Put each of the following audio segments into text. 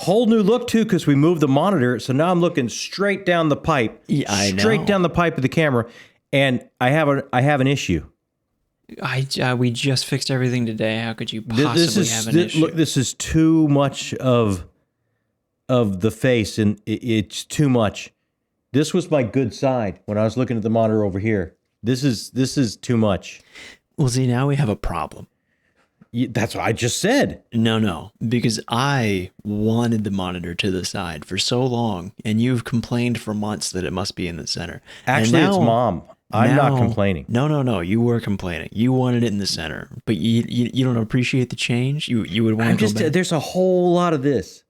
whole new look too because we moved the monitor. So now I'm looking straight down the pipe, straight down the pipe of the camera, and I have an issue. We just fixed everything today. How could you possibly have an issue? Look, this is too much of the face, and it's too much. This was my good side when I was looking at the monitor over here. This is too much. Well, see, now we have a problem. That's what I just said. No, because I wanted the monitor to the side for so long, and you've complained for months that it must be in the center. Actually, it's Mom. I'm not complaining. No. You were complaining. You wanted it in the center, but you don't appreciate the change. You would want to go back. There's a whole lot of this.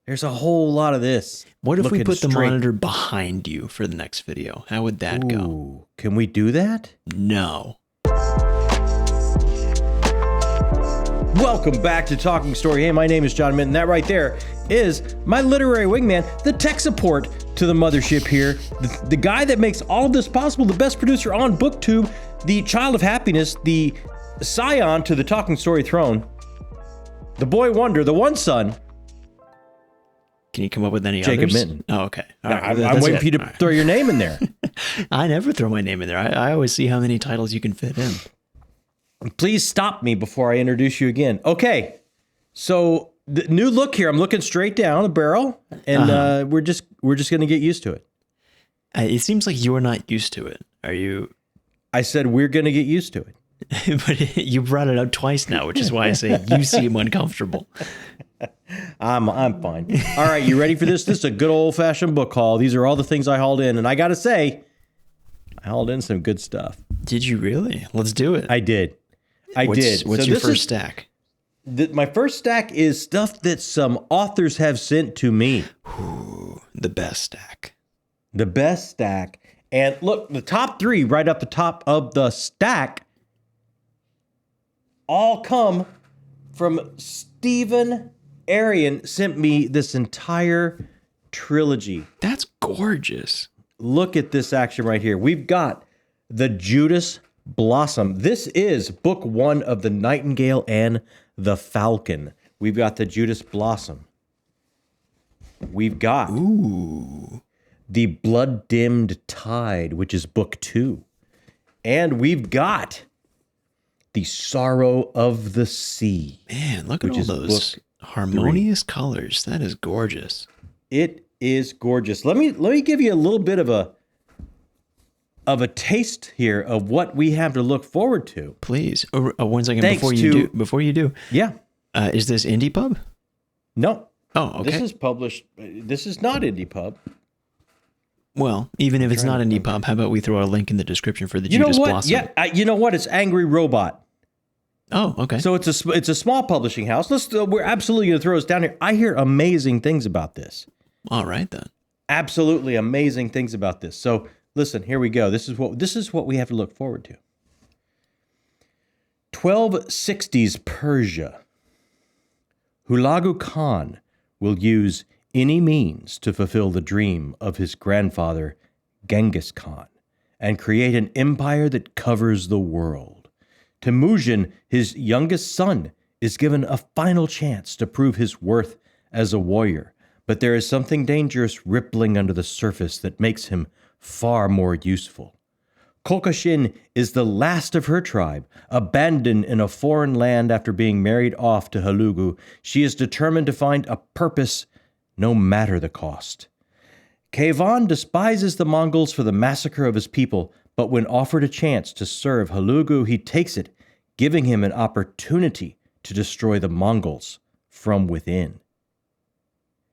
What if we put the monitor behind you for the next video? How would that go? Can we do that? No. Welcome back to Talking Story. Hey, my name is John Minton. That right there is my literary wingman, the tech support to the mothership here, the guy that makes all of this possible, the best producer on BookTube, the child of happiness, the scion to the Talking Story throne, the boy wonder, the one son. Can you come up with any Jakob others? Minton. Oh, okay. All right. I'm waiting for you to throw your name in there. I never throw my name in there. I always see how many titles you can fit in. Please stop me before I introduce you again. Okay, so the new look here. I'm looking straight down the barrel, and we're just going to get used to it. It seems like you're not used to it. Are you? I said we're going to get used to it. But you brought it up twice now, which is why I say you seem uncomfortable. I'm fine. All right, you ready for this? This is a good old-fashioned book haul. These are all the things I hauled in, and I got to say, I hauled in some good stuff. Did you really? Let's do it. I did. What's your first stack? My first stack is stuff that some authors have sent to me. Ooh, the best stack. The best stack. And look, the top three right up the top of the stack all come from Stephen Arian. Sent me this entire trilogy. That's gorgeous. Look at this action right here. We've got the Judas Blossom. This is book one of The Nightingale and the Falcon. We've got the Judas Blossom. We've got the Blood-Dimmed Tide, which is book two. And we've got the Sorrow of the Sea. Man, look at all those harmonious colors. That is gorgeous. It is gorgeous. Let me give you a little bit of a taste here of what we have to look forward to. Please. 1 second before you do. Yeah. Is this Indie Pub? No. Oh, okay. This is published. This is not Indie Pub. Well, even if it's not Indie Pub, how about we throw a link in the description for the Judas Blossom? Yeah, you know what? It's Angry Robot. Oh, okay. So it's a small publishing house. We're absolutely going to throw this down here. I hear amazing things about this. All right then. Absolutely amazing things about this. So listen, here we go. This is what we have to look forward to. 1260s Persia. Hulagu Khan will use any means to fulfill the dream of his grandfather, Genghis Khan, and create an empire that covers the world. Temujin, his youngest son, is given a final chance to prove his worth as a warrior, but there is something dangerous rippling under the surface that makes him far more useful. Kokashin is the last of her tribe, abandoned in a foreign land after being married off to Hulagu. She is determined to find a purpose no matter the cost. Kayvan despises the Mongols for the massacre of his people, but when offered a chance to serve Hulagu, he takes it, giving him an opportunity to destroy the Mongols from within.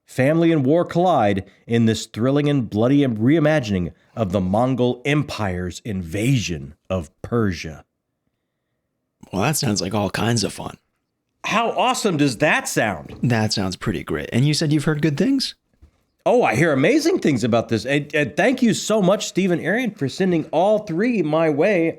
Family and war collide in this thrilling and bloody reimagining of the Mongol Empire's invasion of Persia. Well, that sounds like all kinds of fun. How awesome does that sound? That sounds pretty great. And you said you've heard good things? Oh, I hear amazing things about this. And thank you so much, Stephen Arian, for sending all three my way.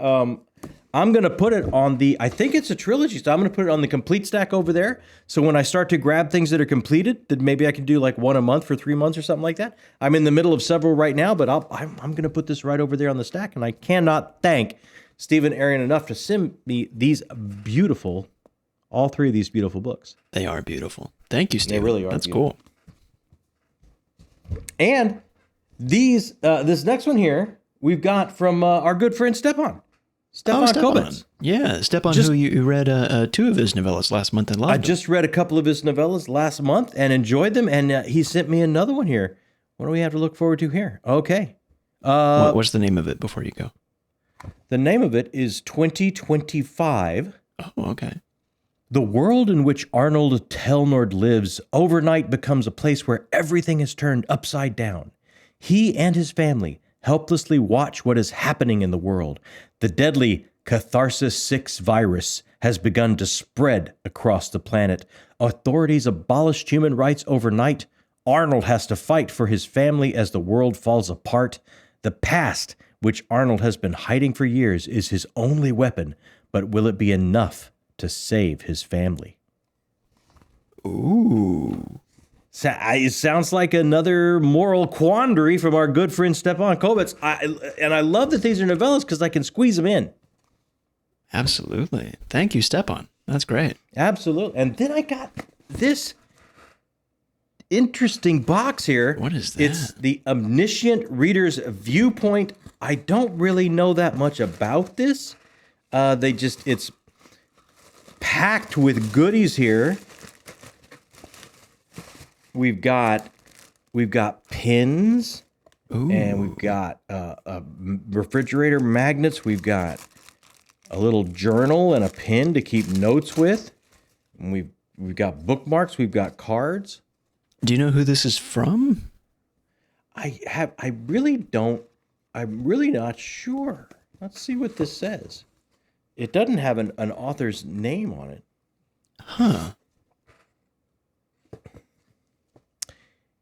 I'm going to put it on I think it's a trilogy, so I'm going to put it on the complete stack over there. So when I start to grab things that are completed, that maybe I can do like one a month for 3 months or something like that. I'm in the middle of several right now, but I'm going to put this right over there on the stack. And I cannot thank Stephen Arian enough to send me all three of these beautiful books. They are beautiful. Thank you, Stephen. They really are. That's beautiful. cool. And this next one here, we've got from our good friend Stepan. Stepan Kobets. Yeah, Stepan, who you read 2 of his novellas last month and loved I just read a couple of his novellas last month and enjoyed them, and he sent me another one here. What do we have to look forward to here? Okay. What's the name of it before you go? The name of it is 2025. Oh, okay. The world in which Arnold Telnord lives overnight becomes a place where everything is turned upside down. He and his family helplessly watch what is happening in the world. The deadly Catharsis 6 virus has begun to spread across the planet. Authorities abolished human rights overnight. Arnold has to fight for his family as the world falls apart. The past, which Arnold has been hiding for years, is his only weapon, but will it be enough to save his family? Ooh. It sounds like another moral quandary from our good friend Stepan Kobets. And I love that these are novellas because I can squeeze them in. Absolutely. Thank you, Stepan. That's great. Absolutely. And then I got this interesting box here. What is that? It's the Omniscient Reader's Viewpoint. I don't really know that much about this. It's packed with goodies here. We've got pins. Ooh. And we've got refrigerator magnets. We've got a little journal and a pen to keep notes with. And we've got bookmarks. We've got cards. Do you know who this is from? I'm really not sure. Let's see what this says. It doesn't have an author's name on it. Huh.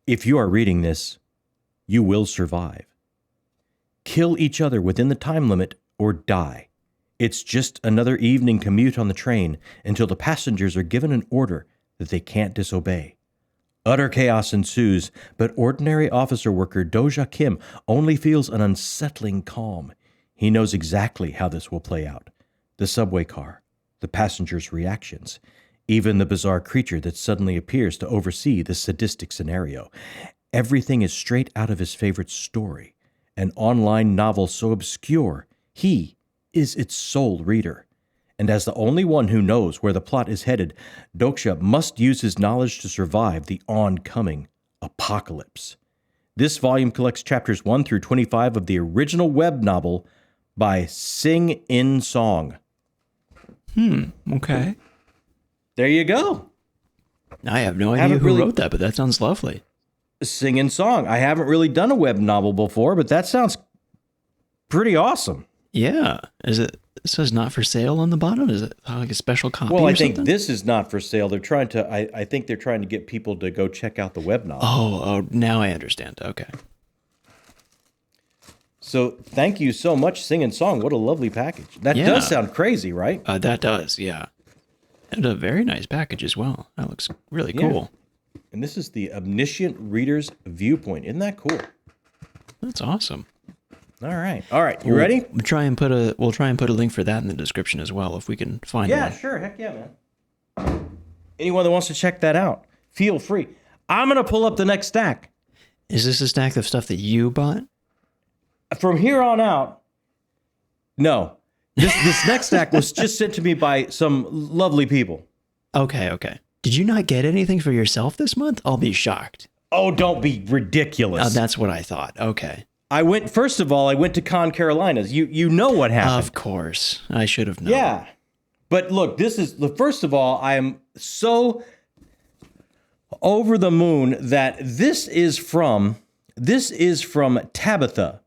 If you are reading this, you will survive. Kill each other within the time limit or die. It's just another evening commute on the train until the passengers are given an order that they can't disobey. Utter chaos ensues, but ordinary officer worker Doja Kim only feels an unsettling calm. He knows exactly how this will play out. The subway car, the passengers' reactions, even the bizarre creature that suddenly appears to oversee the sadistic scenario. Everything is straight out of his favorite story, an online novel so obscure, he is its sole reader. And as the only one who knows where the plot is headed, Doksha must use his knowledge to survive the oncoming apocalypse. This volume collects chapters 1 through 25 of the original web novel by Sing In Song. Okay. There you go. I have no idea who wrote that, but that sounds lovely. Sing In Song. I haven't really done a web novel before, but that sounds pretty awesome. Yeah. It says not for sale on the bottom? Is it like a special copy Well, I or think something? this is not for sale. They're trying to, I think they're trying to get people to go check out the web novel. Oh, now I understand. Okay. So thank you so much, Sing In Song. What a lovely package. That Yeah. does sound crazy, right? That does, yeah. And a very nice package as well. That looks really cool. And this is the Omniscient Reader's Viewpoint. Isn't that cool? That's awesome. All right. You ready? We'll try and put a link for that in the description as well if we can find Yeah, one. sure. Heck yeah, man. Anyone that wants to check that out, feel free. I'm going to pull up the next stack. Is this a stack of stuff that you bought? From here on out, no. This next stack was just sent to me by some lovely people. Okay. Did you not get anything for yourself this month? I'll be shocked. Oh, don't be ridiculous. That's what I thought. Okay. First of all, I went to Con Carolinas. You know what happened. Of course. I should have known. Yeah. But look, first of all, I am so over the moon that this is from Tabitha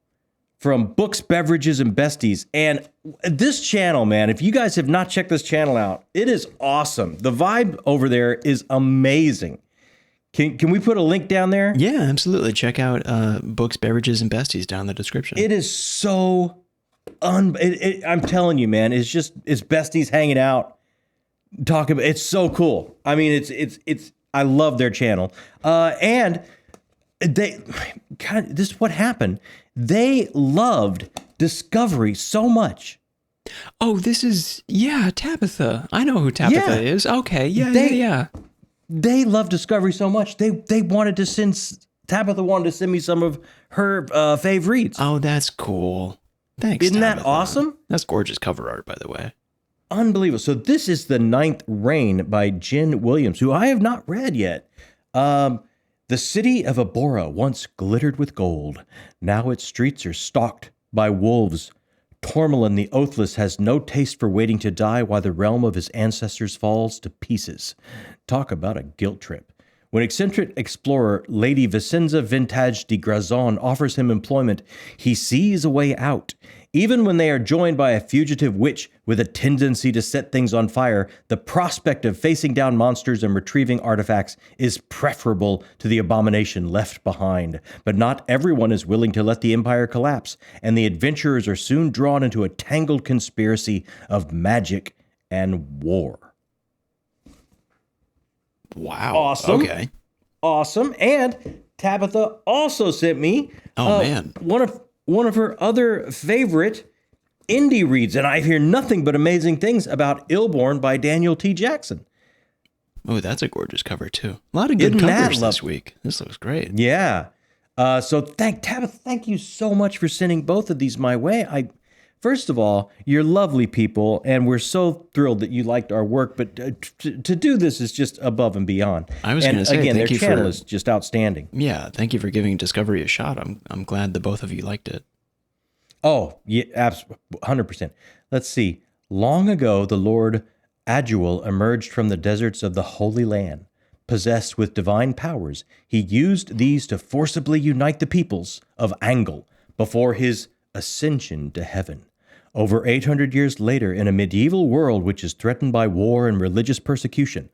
from Books, Beverages, and Besties. And this channel, man, if you guys have not checked this channel out, it is awesome. The vibe over there is amazing. Can we put a link down there? Yeah, absolutely. Check out Books, Beverages, and Besties down in the description. It is so I'm telling you, man, it's besties hanging out, talking about, it's so cool. I mean, it's I love their channel. And this is what happened. They loved Discovery so much. Oh, this is, Tabitha. I know who Tabitha is. Okay, yeah. They love Discovery so much. They wanted to send Tabitha wanted to send me some of her fave reads. Oh, that's cool. Thanks, Isn't that Tabitha. awesome? That's gorgeous cover art, by the way. Unbelievable. So this is The Ninth Reign by Jen Williams, who I have not read yet. The city of Abora once glittered with gold. Now its streets are stalked by wolves. Tormalin the Oathless has no taste for waiting to die while the realm of his ancestors falls to pieces. Talk about a guilt trip. When eccentric explorer Lady Vicenza Vintage de Grazon offers him employment, he sees a way out. Even when they are joined by a fugitive witch with a tendency to set things on fire, the prospect of facing down monsters and retrieving artifacts is preferable to the abomination left behind. But not everyone is willing to let the empire collapse, and the adventurers are soon drawn into a tangled conspiracy of magic and war. Wow. Awesome. Okay. Awesome. And Tabitha also sent me man. one of her other favorite indie reads, and I hear nothing but amazing things about Illborn by Daniel T. Jackson. Oh, that's a gorgeous cover too. A lot of good Isn't that covers this week. This looks great. Yeah. So Tabitha, thank you so much for sending both of these my way. First of all, you're lovely people, and we're so thrilled that you liked our work. But to do this is just above and beyond. I was going to say, again, thank their you channel for, is just outstanding. Yeah, thank you for giving Discovery a shot. I'm glad that both of you liked it. Oh, yeah, 100%. Let's see. Long ago, the Lord Aduel emerged from the deserts of the Holy Land. Possessed with divine powers, he used these to forcibly unite the peoples of Angle before his ascension to heaven. Over 800 years later, in a medieval world which is threatened by war and religious persecution,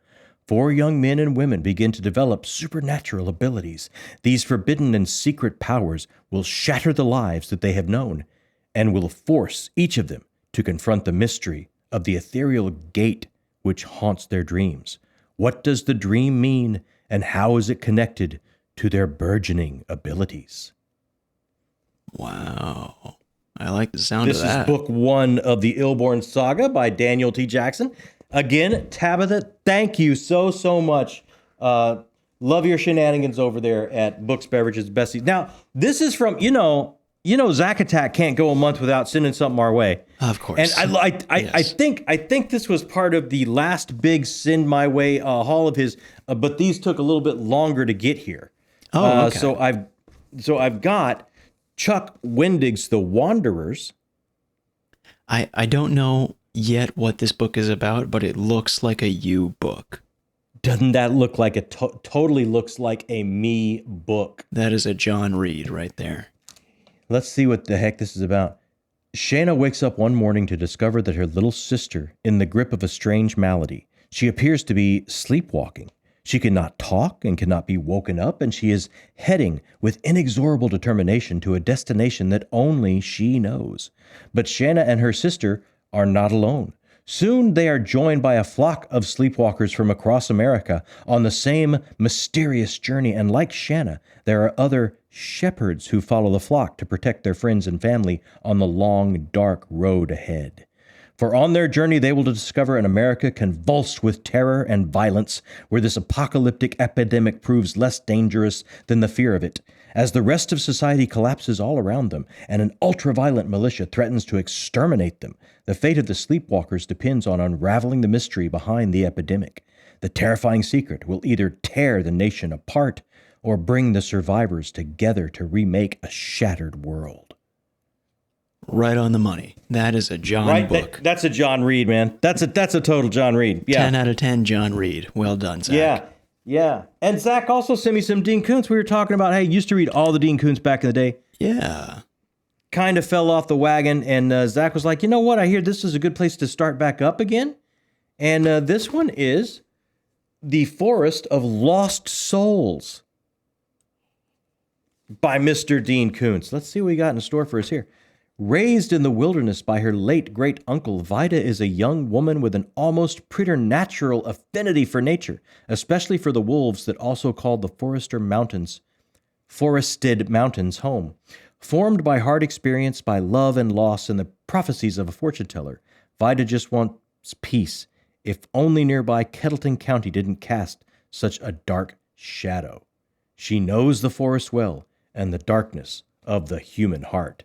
4 young men and women begin to develop supernatural abilities. These forbidden and secret powers will shatter the lives that they have known and will force each of them to confront the mystery of the ethereal gate which haunts their dreams. What does the dream mean, and how is it connected to their burgeoning abilities? Wow. I like the sound This of that. is book 1 of the Illborn Saga by Daniel T. Jackson. Again, Tabitha, thank you so much. Love your shenanigans over there at Books, Beverages, Besties. Now, this is from, Zack Attack can't go a month without sending something our way. Of course. And I think this was part of the last big send my way haul of his, but these took a little bit longer to get here. Oh, okay. So I've got Chuck Wendig's The Wanderers. I don't know yet what this book is about, but it looks like a you book. Doesn't that look like totally looks like a me book? That is a John Reed right there. Let's see what the heck this is about. Shayna wakes up one morning to discover that her little sister in the grip of a strange malady. She appears to be sleepwalking. She cannot talk and cannot be woken up, and she is heading with inexorable determination to a destination that only she knows. But Shanna and her sister are not alone. Soon they are joined by a flock of sleepwalkers from across America on the same mysterious journey, and like Shanna, there are other shepherds who follow the flock to protect their friends and family on the long, dark road ahead. For on their journey, they will discover an America convulsed with terror and violence, where this apocalyptic epidemic proves less dangerous than the fear of it, as the rest of society collapses all around them, and an ultra-violent militia threatens to exterminate them. The fate of the sleepwalkers depends on unraveling the mystery behind the epidemic. The terrifying secret will either tear the nation apart or bring the survivors together to remake a shattered world. Right on the money. That is a John book. That's a John Reed, man. That's a total John Reed. Yeah. 10 out of 10 John Reed. Well done, Zach. Yeah. And Zach also sent me some Dean Koontz. We were talking about, hey, used to read all the Dean Koontz back in the day. Yeah. Kind of fell off the wagon, and Zach was like, you know what? I hear this is a good place to start back up again. And this one is The Forest of Lost Souls by Mr. Dean Koontz. Let's see what we got in store for us here. Raised in the wilderness by her late great-uncle, Vida is a young woman with an almost preternatural affinity for nature, especially for the wolves that also called the forested mountains home. Formed by hard experience, by love and loss, and the prophecies of a fortune-teller, Vida just wants peace, if only nearby Kettleton County didn't cast such a dark shadow. She knows the forest well and the darkness of the human heart.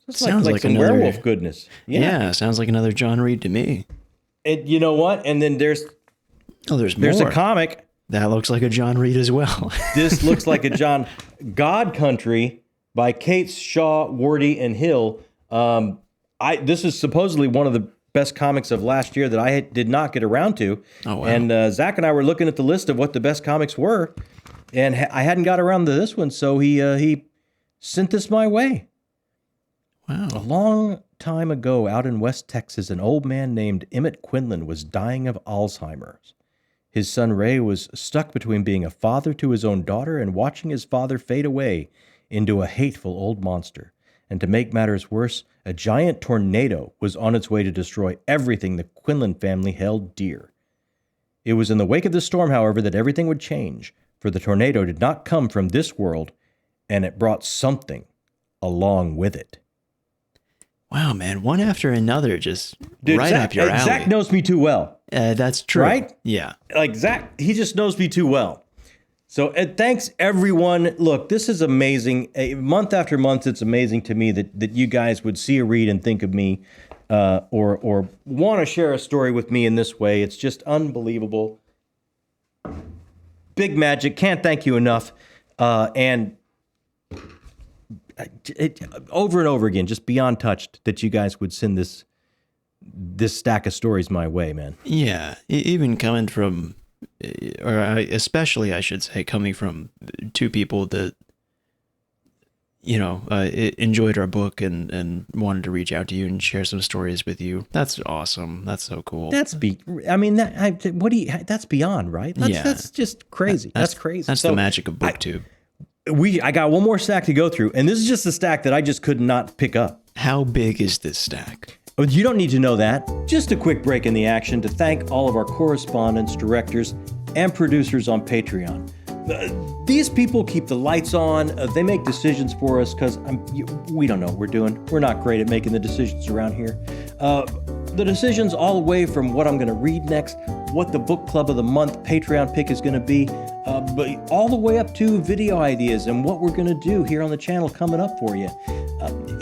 Sounds like some another werewolf goodness. Yeah, sounds like another John Reed to me. And you know what? And then there's there's more. more. A comic. That looks like a John Reed as well. This looks like a John God Country by Cates, Shaw, Wardy, and Hill. This is supposedly one of the best comics of last year that I did not get around to. Oh, wow. And Zach and I were looking at the list of what the best comics were, and I hadn't got around to this one, so he sent this my way. Wow. A long time ago, out in West Texas, an old man named Emmett Quinlan was dying of Alzheimer's. His son Ray was stuck between being a father to his own daughter and watching his father fade away into a hateful old monster. And to make matters worse, a giant tornado was on its way to destroy everything the Quinlan family held dear. It was in the wake of the storm, however, that everything would change, for the tornado did not come from this world, and it brought something along with it. Wow, man. One after another, just Dude, right Zach, up your alley. Zach knows me too well. That's true. Right? Yeah. Like Zach, he just knows me too well. So thanks, everyone. Look, this is amazing. Month after month, it's amazing to me that you guys would see a read and think of me or want to share a story with me in this way. It's just unbelievable. Big magic. Can't thank you enough. And over and over again, just beyond touched that you guys would send this stack of stories my way, man. Yeah. Even coming from, or especially, I should say, coming from two people that, enjoyed our book and wanted to reach out to you and share some stories with you. That's awesome. That's so cool. That's beyond, right? That's just crazy. That's crazy. That's the magic of BookTube. I got one more stack to go through, and this is just a stack that I just could not pick up. How big is this stack? Oh, you don't need to know that. Just a quick break in the action to thank all of our correspondents, directors, and producers on Patreon. These people keep the lights on. They make decisions for us because we don't know what we're doing. We're not great at making the decisions around here. The decisions all the way from what I'm going to read next, what the book club of the month Patreon pick is going to be, but all the way up to video ideas and what we're going to do here on the channel coming up for you.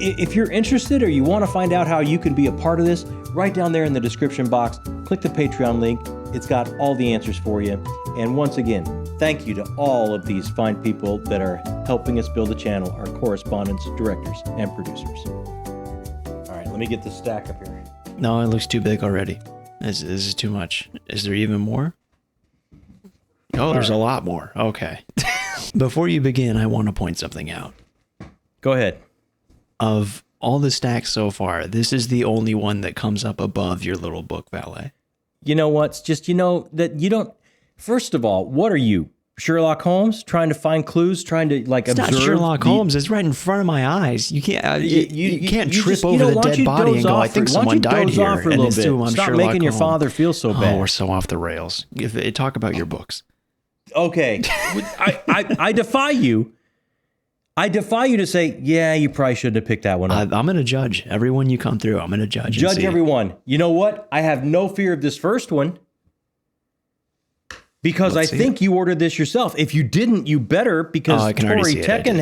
If you're interested or you want to find out how you can be a part of this, right down there in the description box, click the Patreon link. It's got all the answers for you. And once again, thank you to all of these fine people that are helping us build the channel, our correspondents, directors, and producers. All right, let me get this stack up here. No, it looks too big already. This is too much. Is there even more? Oh, there's a lot more. Okay. Before you begin, I want to point something out. Go ahead. Of all the stacks so far, this is the only one that comes up above your little book valet. You know what? It's just, that you don't... First of all, what are you, Sherlock Holmes? Trying to find clues? Trying to, observe? It's not Sherlock Holmes. It's right in front of my eyes. You can't you can't trip over the dead body and go, I think someone died here. And assume I'm Stop Sherlock making your Holmes. father feel so bad. Oh, we're so off the rails. Talk about your books. Okay. I defy you. I defy you to say, yeah, you probably shouldn't have picked that one up. I'm going to judge everyone you come through. I'm going to judge. Judge everyone. You know what? I have no fear of this first one because I think you ordered this yourself. If you didn't, you better, because Tori Tekken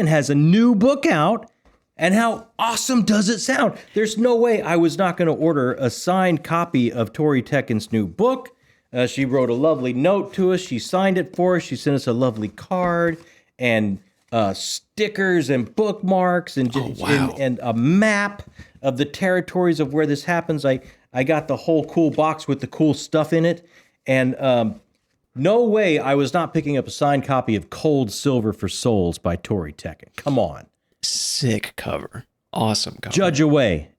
has a new book out. And how awesome does it sound? There's no way I was not going to order a signed copy of Tori Tekken's new book. She wrote a lovely note to us. She signed it for us. She sent us a lovely card and stickers and bookmarks and and a map of the territories of where this happens. I got the whole cool box with the cool stuff in it. And no way I was not picking up a signed copy of Cold Silver for Souls by Tori Tekken. Come on. Sick cover. Awesome cover. Judge away.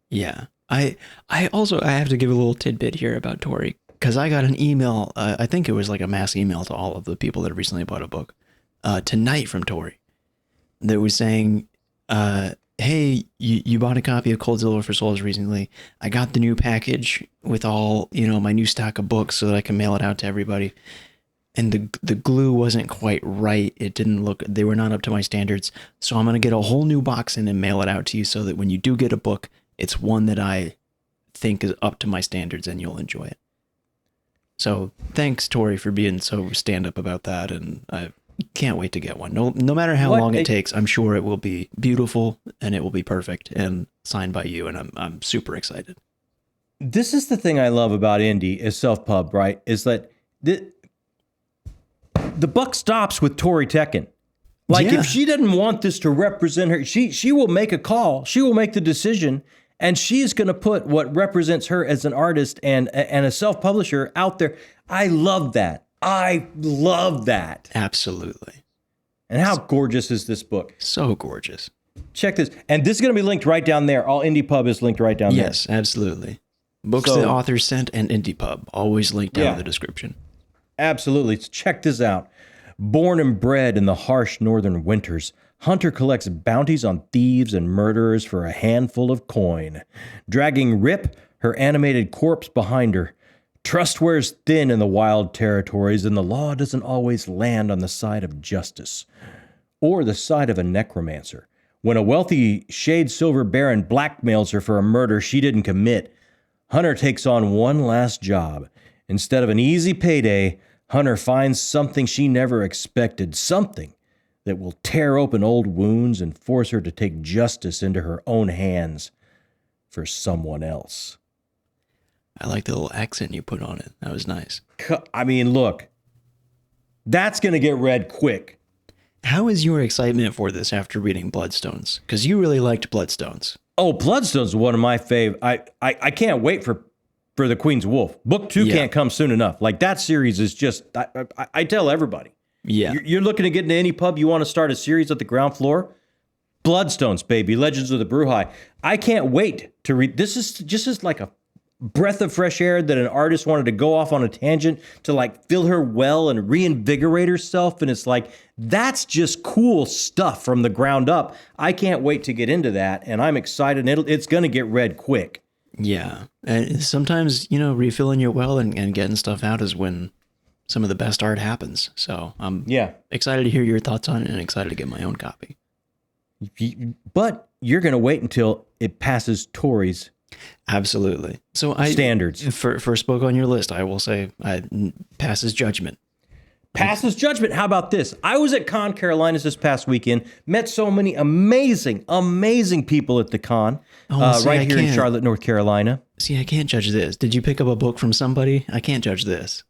Yeah. I have to give a little tidbit here about Tori, because I got an email. I think it was like a mass email to all of the people that recently bought a book tonight from Tori that was saying, hey, you bought a copy of Cold Silver for Souls recently. I got the new package with all, my new stock of books so that I can mail it out to everybody. And the glue wasn't quite right. It didn't look, they were not up to my standards. So I'm going to get a whole new box in and mail it out to you so that when you do get a book, it's one that I think is up to my standards and you'll enjoy it. So thanks, Tori, for being so stand-up about that, and I can't wait to get one. No matter how long it takes, I'm sure it will be beautiful and it will be perfect and signed by you, and I'm super excited. This is the thing I love about indie is self-pub, right? Is that the buck stops with Tori Tekken. Like if she doesn't want this to represent her, she will make a call. She will make the decision. And she's going to put what represents her as an artist and a self-publisher out there. I love that. I love that. Absolutely. And how gorgeous is this book? So gorgeous. Check this. And this is going to be linked right down there. All Indie Pub is linked right down there. Yes, absolutely. Books the authors sent and Indie Pub. Always linked down in the description. Absolutely. Check this out. Born and bred in the harsh northern winters, Hunter collects bounties on thieves and murderers for a handful of coin, dragging Rip, her animated corpse, behind her. Trust wears thin in the wild territories, and the law doesn't always land on the side of justice or the side of a necromancer. When a wealthy Shade Silver Baron blackmails her for a murder she didn't commit, Hunter takes on one last job. Instead of an easy payday, Hunter finds something she never expected, something that will tear open old wounds and force her to take justice into her own hands for someone else. I like the little accent you put on it. That was nice. I mean, look, that's going to get read quick. How is your excitement for this after reading Bloodstones? Because you really liked Bloodstones. Oh, Bloodstones is one of my fav. I can't wait for The Queen's Wolf. Book 2 can't come soon enough. Like, that series is just, I tell everybody. Yeah. You're looking to get into any pub, you want to start a series at the ground floor? Bloodstones, baby. Legends of the Brewhigh. I can't wait to read. This is just as like a breath of fresh air that an artist wanted to go off on a tangent to like fill her well and reinvigorate herself. And it's like, that's just cool stuff from the ground up. I can't wait to get into that. And I'm excited. And it's going to get read quick. Yeah. And sometimes, refilling your well and getting stuff out is when some of the best art happens. So I'm excited to hear your thoughts on it and excited to get my own copy. But you're going to wait until it passes Tori's absolutely. So standards. First book on your list, I will say, passes judgment. Passes judgment. How about this? I was at Con Carolinas this past weekend, met so many amazing, amazing people at the con right here in Charlotte, North Carolina. See, I can't judge this. Did you pick up a book from somebody? I can't judge this.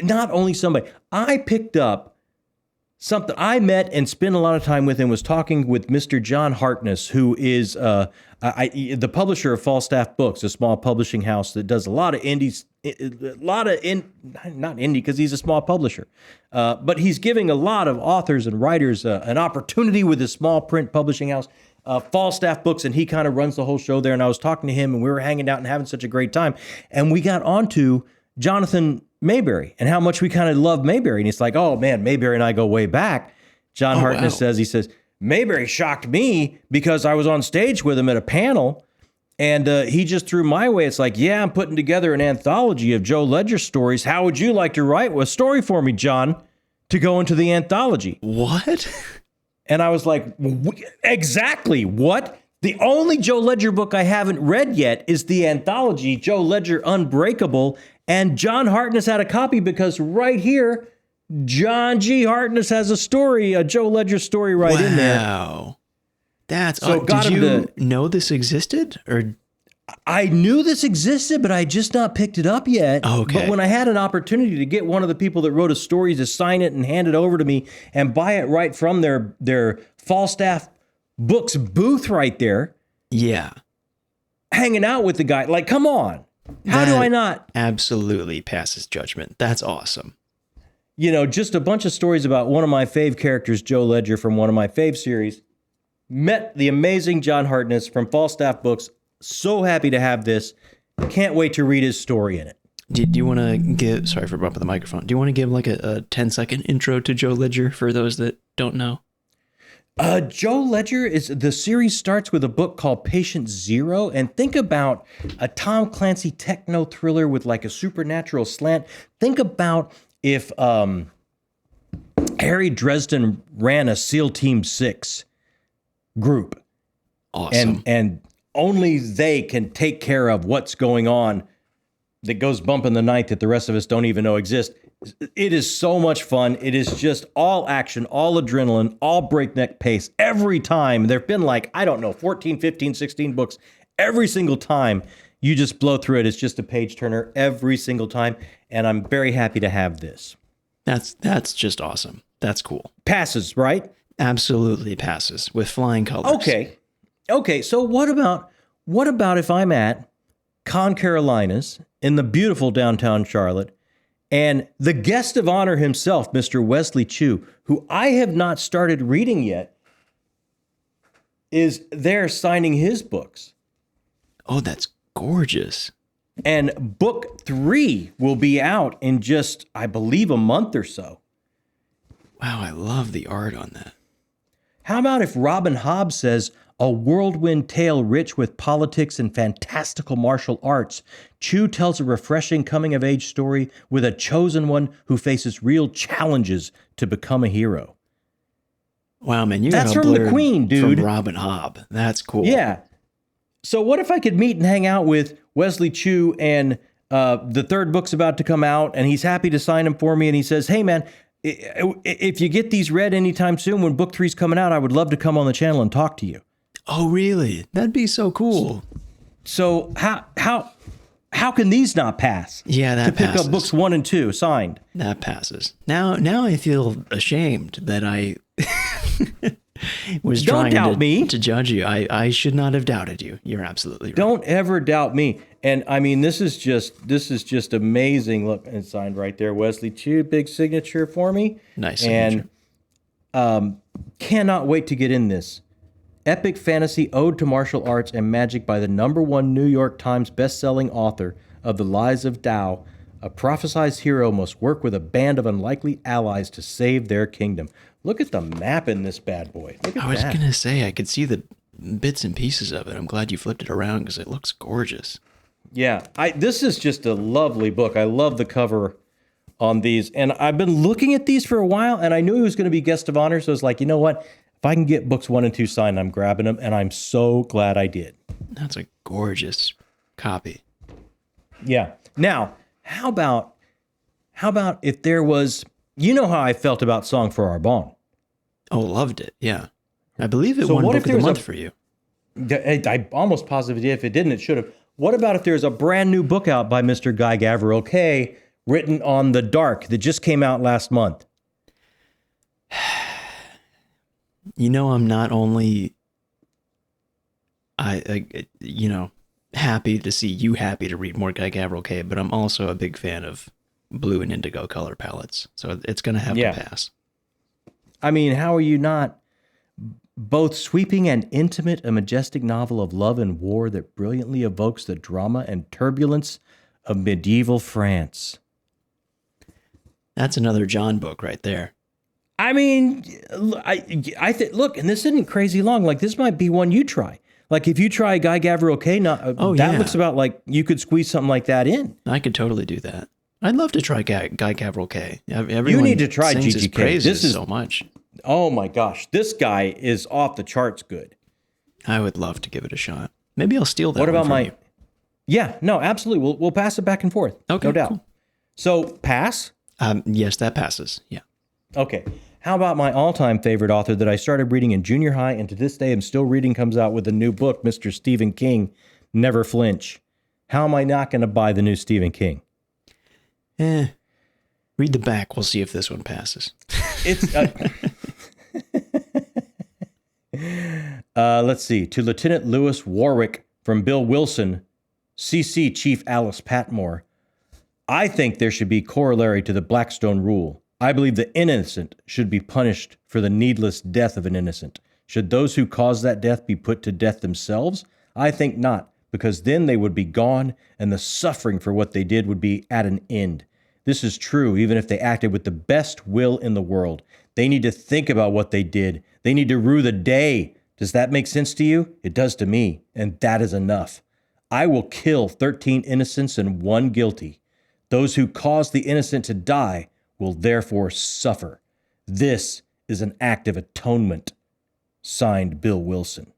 Not only somebody. I picked up something I met and spent a lot of time with and was talking with Mr. John Hartness, who is the publisher of Falstaff Books, a small publishing house that does a lot of indies, not indie because he's a small publisher, but he's giving a lot of authors and writers an opportunity with his small print publishing house, Falstaff Books, and he kind of runs the whole show there. And I was talking to him and we were hanging out and having such a great time. And we got onto Jonathan Mayberry and how much we kind of love Mayberry. And he's like, oh man, Mayberry and I go way back. John Hartness says, Mayberry shocked me because I was on stage with him at a panel and he just threw my way. It's like, yeah, I'm putting together an anthology of Joe Ledger stories. How would you like to write a story for me, John, to go into the anthology? What? And I was like, exactly what? The only Joe Ledger book I haven't read yet is the anthology, Joe Ledger Unbreakable. And John Hartness had a copy because right here, John G. Hartness has a story, a Joe Ledger story in there. Wow. That's so did you know this existed? Or I knew this existed, but I just not picked it up yet. Okay. But when I had an opportunity to get one of the people that wrote a story to sign it and hand it over to me and buy it right from their Falstaff Books booth right there. Yeah. Hanging out with the guy. Like, come on. How do I not? Absolutely passes judgment. That's awesome. Just a bunch of stories about one of my fave characters, Joe Ledger, from one of my fave series. Met the amazing John Hartness from Falstaff Books. So happy to have this. Can't wait to read his story in it. Do you want to give, sorry for bumping the microphone. Do you want to give like a 10-second intro to Joe Ledger for those that don't know? Joe Ledger the series starts with a book called Patient Zero, and think about a Tom Clancy techno thriller with like a supernatural slant. Think about if Harry Dresden ran a SEAL Team 6 group. Awesome. And only they can take care of what's going on that goes bump in the night that the rest of us don't even know exist. It is so much fun. It is just all action, all adrenaline, all breakneck pace. Every time, there have been 14, 15, 16 books. Every single time you just blow through it. It's just a page turner every single time. And I'm very happy to have this. That's just awesome. That's cool. Passes, right? Absolutely passes with flying colors. Okay. So what about if I'm at Con Carolinas in the beautiful downtown Charlotte, and the guest of honor himself, Mr. Wesley Chu, who I have not started reading yet, is there signing his books. Oh, that's gorgeous. And book 3 will be out in just, I believe, a month or so. Wow, I love the art on that. How about if Robin Hobb says, a whirlwind tale rich with politics and fantastical martial arts, Chu tells a refreshing coming-of-age story with a chosen one who faces real challenges to become a hero. Wow, man, you That's got a from the blurb Queen, dude. From Robin Hobb. That's cool. Yeah. So what if I could meet and hang out with Wesley Chu, and the 3rd book's about to come out, and he's happy to sign them for me, and he says, hey, man, if you get these read anytime soon, when book 3's coming out, I would love to come on the channel and talk to you. Oh, really? That'd be so cool. So how can these not pass? Yeah, that to pick passes. up books 1 and 2 signed. That passes. Now I feel ashamed that I was Don't doubt me. to judge you. I should not have doubted you. You're absolutely right. Don't ever doubt me. And I mean, this is just amazing. Look, it's signed right there. Wesley Chu, big signature for me. Nice signature. And cannot wait to get in this. Epic fantasy ode to martial arts and magic by the #1 New York Times best-selling author of The Lies of Tao. A prophesized hero must work with a band of unlikely allies to save their kingdom. Look at the map in this bad boy. Look at that. I was going to say, I could see the bits and pieces of it. I'm glad you flipped it around because it looks gorgeous. Yeah, this is just a lovely book. I love the cover on these. And I've been looking at these for a while, and I knew he was going to be guest of honor, so I was like, you know what? If I can get books 1 and 2 signed, I'm grabbing them, and I'm so glad I did. That's a gorgeous copy. Yeah. Now, how about if there was, you know how I felt about Song for Arbonne. Oh, loved it. Yeah. I believe it So won what Book if of the there's Month a- for you. I almost positive did. If it didn't, it should have. What about if there's a brand new book out by Mr. Guy Gavriel Kay written on the dark that just came out last month? You know, I'm not only, happy to see you happy to read more Guy Gavriel Kay, but I'm also a big fan of blue and indigo color palettes. So it's going to have to pass. I mean, how are you not? Both sweeping and intimate, a majestic novel of love and war that brilliantly evokes the drama and turbulence of medieval France. That's another John book right there. I mean, I think, look, and this isn't crazy long. Like, this might be one you try. Like, if you try Guy Gavriel Kay, that looks about like you could squeeze something like that in. I could totally do that. I'd love to try Guy Gavriel Kay. You need to try sings his GGK. praises This is so much. Oh my gosh, this guy is off the charts good. I would love to give it a shot. Maybe I'll steal that. What about one from you. Yeah, no, absolutely. We'll pass it back and forth. Okay, no doubt. cool. So pass. Yes, that passes. Yeah. Okay. How about my all-time favorite author that I started reading in junior high and to this day I'm still reading, comes out with a new book, Mr. Stephen King, Never Flinch. How am I not going to buy the new Stephen King? Read the back. We'll see if this one passes. It's let's see. To Lieutenant Lewis Warwick from Bill Wilson, CC Chief Alice Patmore. I think there should be corollary to the Blackstone rule. I believe the innocent should be punished for the needless death of an innocent. Should those who cause that death be put to death themselves? I think not, because then they would be gone and the suffering for what they did would be at an end. This is true even if they acted with the best will in the world. They need to think about what they did. They need to rue the day. Does that make sense to you? It does to me, and that is enough. I will kill 13 innocents and 1 guilty. Those who cause the innocent to die will therefore suffer. This is an act of atonement. Signed, Bill Wilson.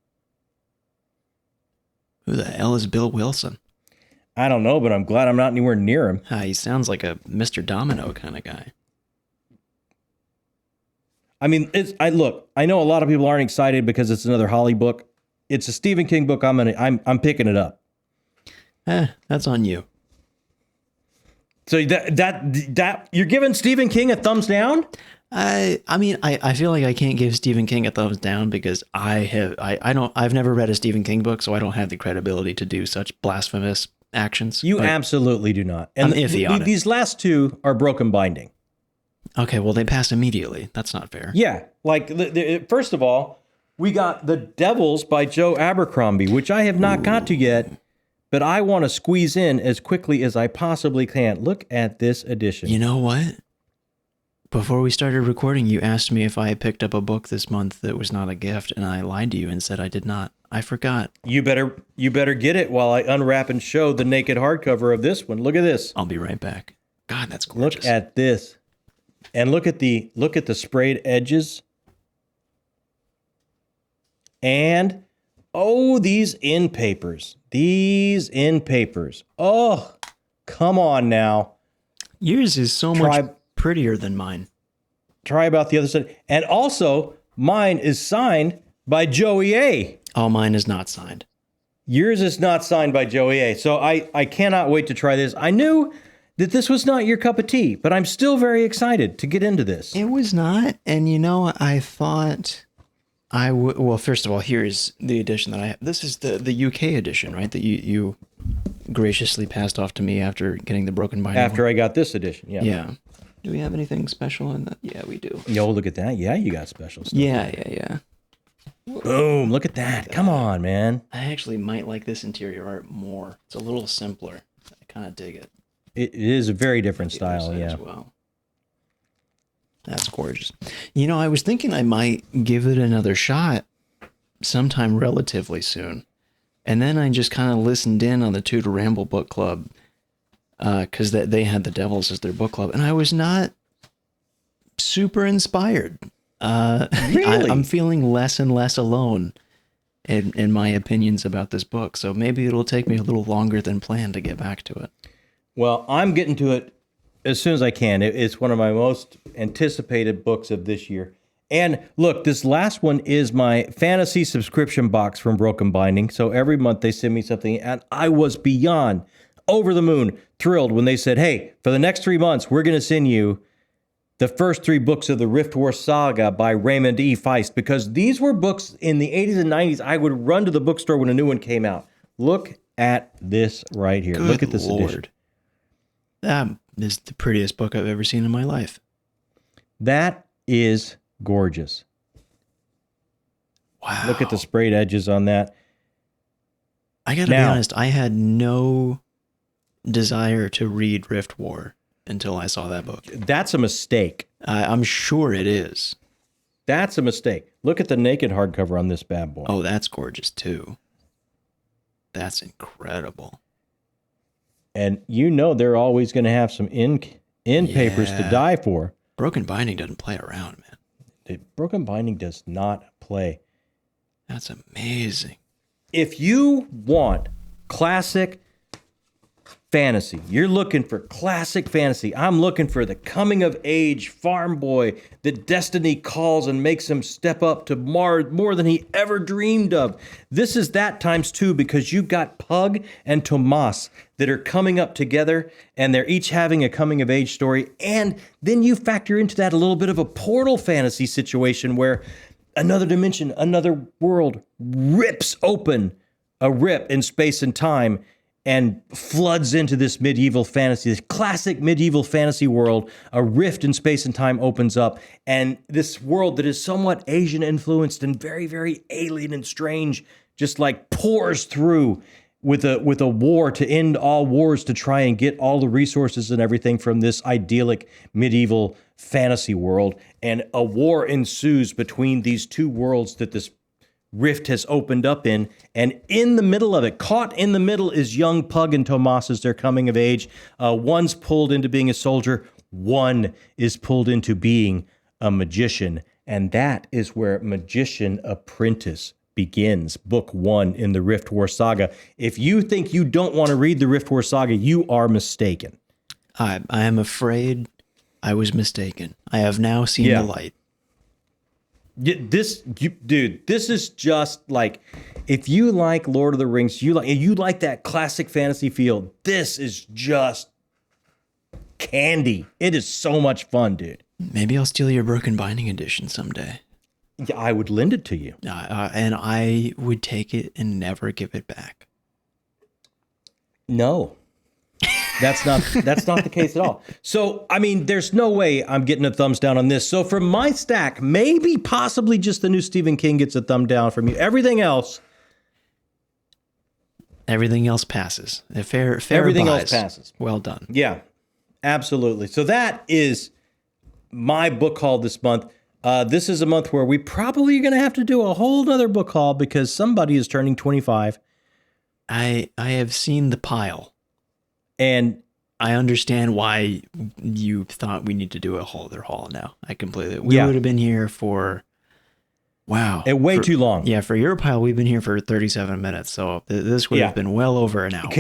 Who the hell is Bill Wilson? I don't know, but I'm glad I'm not anywhere near him. He sounds like a Mr. Domino kind of guy. I mean, look, I know a lot of people aren't excited because it's another Holly book. It's a Stephen King book. I'm picking it up. That's on you. So that you're giving Stephen King a thumbs down? I mean, I feel like I can't give Stephen King a thumbs down because I've never read a Stephen King book, so I don't have the credibility to do such blasphemous actions. You absolutely do not. And I'm iffy on it. These last two are Broken Binding. Okay, well, they passed immediately. That's not fair. Yeah, like first of all, we got The Devils by Joe Abercrombie, which I have not got to yet, but I want to squeeze in as quickly as I possibly can. Look at this edition. You know what? Before we started recording, you asked me if I had picked up a book this month that was not a gift, and I lied to you and said I did not. I forgot. You better get it while I unwrap and show the naked hardcover of this one. Look at this. I'll be right back. God, that's gorgeous. Look at this. And look at the sprayed edges. And these end papers. These end papers. Oh, come on now. Yours is so much prettier than mine. Try about the other side. And also, mine is signed by Joey A. Oh, mine is not signed. Yours is not signed by Joey A. So I cannot wait to try this. I knew that this was not your cup of tea, but I'm still very excited to get into this. It was not. And I thought I would. Well, first of all, here's the edition that I have. This is the UK edition, right? That you graciously passed off to me after getting the Broken Binding. After I got this edition, yeah. Yeah. Do we have anything special in that? Yeah, we do. Yo, look at that. Yeah, you got special stuff. Yeah. Boom, look at that. Come on, man. I actually might like this interior art more. It's a little simpler. I kind of dig it. It is a very different style, yeah. As well. That's gorgeous. I was thinking I might give it another shot sometime relatively soon. And then I just kind of listened in on the Tudor Ramble book club because they had The Devils as their book club. And I was not super inspired. Really? I'm feeling less and less alone in my opinions about this book. So maybe it'll take me a little longer than planned to get back to it. Well, I'm getting to it as soon as I can. It's one of my most anticipated books of this year. And look, this last one is my fantasy subscription box from Broken Binding. So every month they send me something, and I was beyond over the moon thrilled when they said, hey, for the next 3 months, we're going to send you the first 3 books of the Rift War Saga by Raymond E. Feist, because these were books in the 80s and 90s. I would run to the bookstore when a new one came out. Look at this right here. Look at this edition. That is the prettiest book I've ever seen in my life. That is gorgeous. Wow. Look at the sprayed edges on that. I gotta be honest, I had no desire to read Rift War until I saw that book. That's a mistake. I'm sure it is. That's a mistake. Look at the naked hardcover on this bad boy. Oh, that's gorgeous too. That's incredible. And they're always going to have some end papers to die for. Broken Binding doesn't play around, man. Broken Binding does not play. That's amazing. If you want classic fantasy, you're looking for classic fantasy. I'm looking for the coming of age farm boy that destiny calls and makes him step up to more than he ever dreamed of. This is that times 2, because you've got Pug and Tomas that are coming up together, and they're each having a coming of age story. And then you factor into that a little bit of a portal fantasy situation where another dimension, another world rips open a rip in space and time and floods into this medieval fantasy, this classic medieval fantasy world. A rift in space and time opens up, and this world that is somewhat Asian influenced and very, very alien and strange just like pours through with a war to end all wars, to try and get all the resources and everything from this idyllic medieval fantasy world. And a war ensues between these two worlds that this rift has opened up in, and in the middle of it, caught in the middle, is young Pug and Tomas as they're coming of age. One's pulled into being a soldier, one is pulled into being a magician, and that is where Magician Apprentice begins, book 1 in the Rift War saga. If you think you don't want to read the Rift War saga, you are mistaken. I am afraid I was mistaken. I have now seen the light. This is just like, if you like Lord of the Rings, you like that classic fantasy feel, this is just candy. It is so much fun, dude. Maybe I'll steal your Broken Binding edition someday. Yeah, I would lend it to you. And I would take it and never give it back. No. That's not the case at all. So, I mean, there's no way I'm getting a thumbs down on this. So for my stack, maybe possibly just the new Stephen King gets a thumb down from you. Everything else passes. Fair everything buys. else passes. Well done. Yeah, absolutely. So that is my book haul this month. This is a month where we probably are going to have to do a whole other book haul because somebody is turning 25. I have seen the pile. And I understand why you thought we need to do a whole other haul now. I completely. We would have been here for, wow. Too long. Yeah, for your pile, we've been here for 37 minutes. So this would have been well over an hour.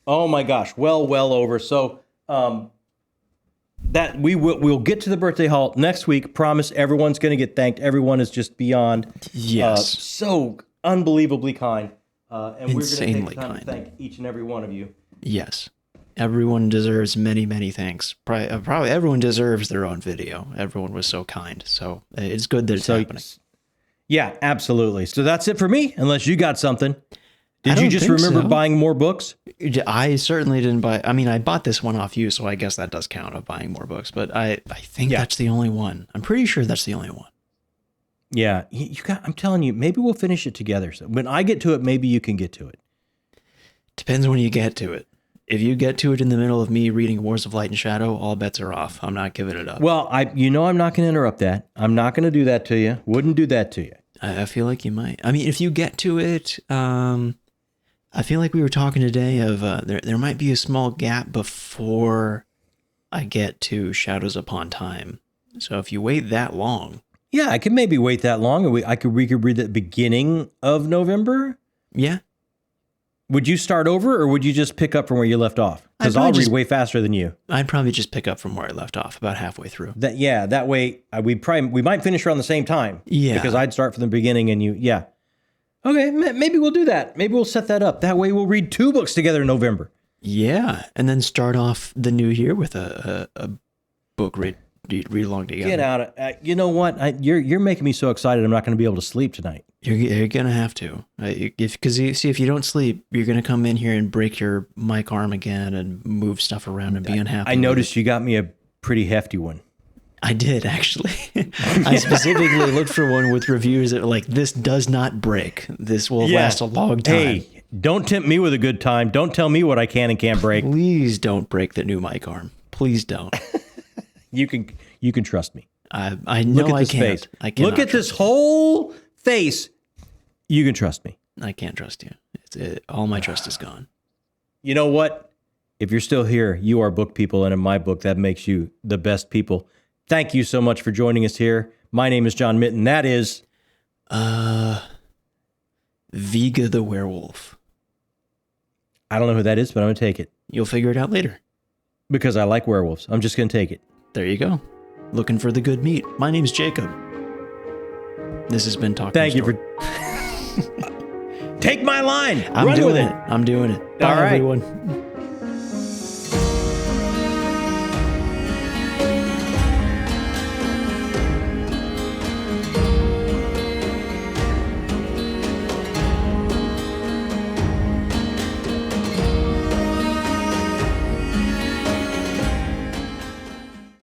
Oh my gosh, well over. So that we'll get to the birthday haul next week. Promise everyone's going to get thanked. Everyone is just beyond so unbelievably kind. And insanely we're going to take time to thank each and every one of you. Yes. Everyone deserves many, many thanks. Probably everyone deserves their own video. Everyone was so kind. So it's good that it's happening. Yeah, absolutely. So that's it for me, unless you got something. Did you just remember buying more books? I certainly didn't buy. I mean, I bought this one off you, so I guess that does count of buying more books. But I think that's the only one. I'm pretty sure that's the only one. Yeah, I'm telling you, maybe we'll finish it together. So when I get to it, maybe you can get to it. Depends when you get to it. If you get to it in the middle of me reading Wars of Light and Shadow, all bets are off. I'm not giving it up. Well, I'm not going to interrupt that. I'm not going to do that to you. Wouldn't do that to you. I feel like you might. I mean, if you get to it, I feel like we were talking today of there might be a small gap before I get to Shadows Upon Time. So if you wait that long. Yeah, I could maybe wait that long. And we could read the beginning of November. Yeah. Would you start over or would you just pick up from where you left off? Because I'll read way faster than you. I'd probably just pick up from where I left off, about halfway through. That way we might finish around the same time. Yeah. Because I'd start from the beginning and you, Okay, maybe we'll do that. Maybe we'll set that up. That way we'll read 2 books together in November. Yeah, and then start off the new year with a book read along together. Get out of you know what? You're making me so excited I'm not going to be able to sleep tonight. You're going to have to. Because if you don't sleep, you're going to come in here and break your mic arm again and move stuff around and be unhappy. I noticed you got me a pretty hefty one. I did, actually. I specifically looked for one with reviews that were like, this does not break. This will last a long time. Hey, don't tempt me with a good time. Don't tell me what I can and can't break. Please don't break the new mic arm. Please don't. You can trust me. I know Look at I this can't. face. I cannot Look at this whole face. You can trust me. I can't trust you. All my trust is gone. You know what? If you're still here, you are book people, and in my book, that makes you the best people. Thank you so much for joining us here. My name is John Mitten. That is... Viga the Werewolf. I don't know who that is, but I'm going to take it. You'll figure it out later. Because I like werewolves. I'm just going to take it. There you go. Looking for the good meat. My name's Jacob. This has been Talking Thank Story. you for... Take my line. I'm Run doing with it. I'm doing it. Bye, All right. everyone.